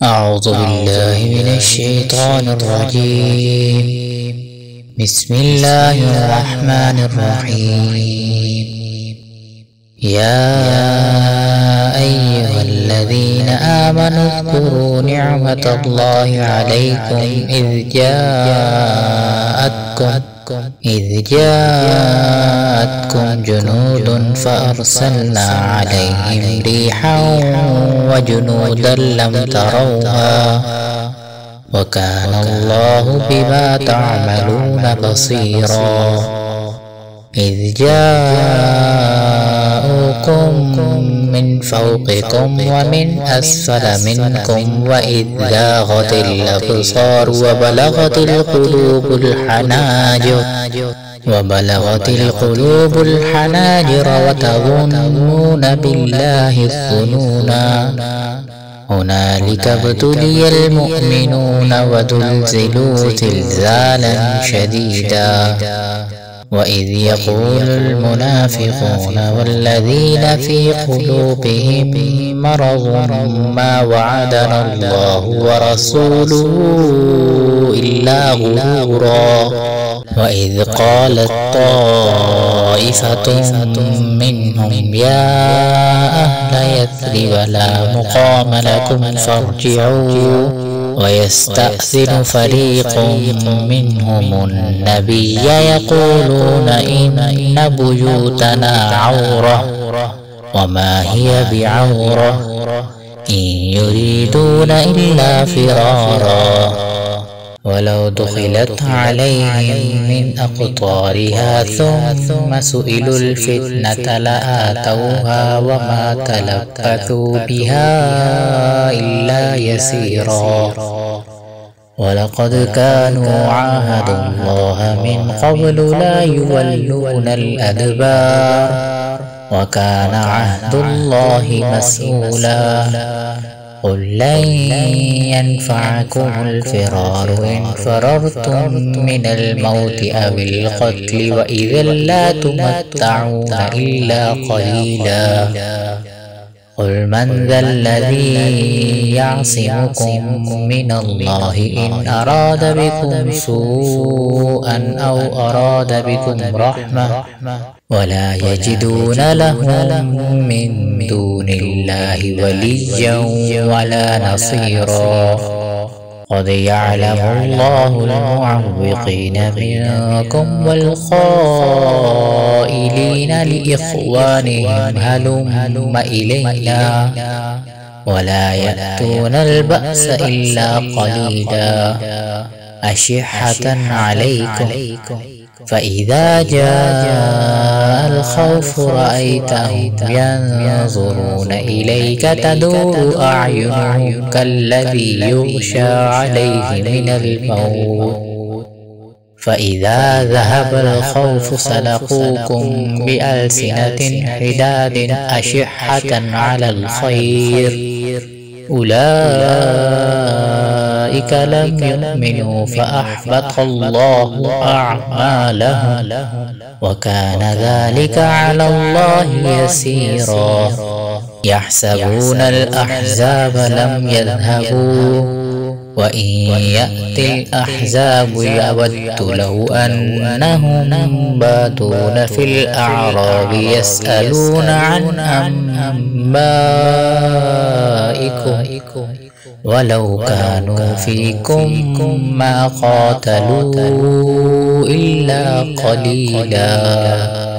أعوذ بالله من الشيطان الرجيم. بسم الله الرحمن الرحيم. يا أيها الذين آمنوا اذكروا نعمة الله عليكم إذ جاءتكم جنود فأرسلنا عليهم ريحا وجنودا لم تروها وكان الله بما تعملون بصيرا. إذ جاءوكم من فوقكم ومن أسفل منكم وإذ زاغت الأبصار وبلغت القلوب الحناجر وتظنون بالله الظنونا. هنالك ابتلي المؤمنون وزلزلوا زلزالا شديدا. وإذ يقول المنافقون والذين في قلوبهم مرض ما وعدنا الله ورسوله إلا غرورا. وإذ قالت طائفة منهم يا أهل يثرب لا مقام لكم فارجعوا. ويستأذن فريق منهم النبي يقولون إن بيوتنا عورة وما هي بعورة إن يريدون إلا فرارا. ولو دخلت عليهم من أقطارها ثم سئلوا الفتنة لآتوها وما تلبثوا بها إلا يسيرا. ولقد كانوا عاهدوا الله من قبل لا يولون الأدبار وكان عهد الله مسؤولا. قل لن ينفعكم الفرار إن فررتم من الموت أو القتل وإذا لا تمتعون إلا قليلا. قل من ذا الذي يعصمكم من الله إن أراد بكم سوءا أو أراد بكم رحمة ولا يجدون لهم من دون الله وليا ولا نصيرا. قد يعلم الله المعوقين منكم والقائلين لإخوانهم هلم إلينا ولا يأتون البأس إلا قليلا. أشحة عليكم فإذا جاء الخوف رأيتهم ينظرون إليك تدور أعينهم كالذي يغشى عليه من الموت. فإذا ذهب الخوف سلقوكم بألسنة حداد أشحة على الخير أولئك لم يؤمنوا فأحبط الله أعمالهم وكان ذلك على الله يسيرا. يحسبون الأحزاب لم يذهبوا وإن يأتي الأحزاب يود لو أنهم بادون في الأعراب يسألون عن أنبائكم ولو كانوا فيكم ما قاتلوا إلا قليلا.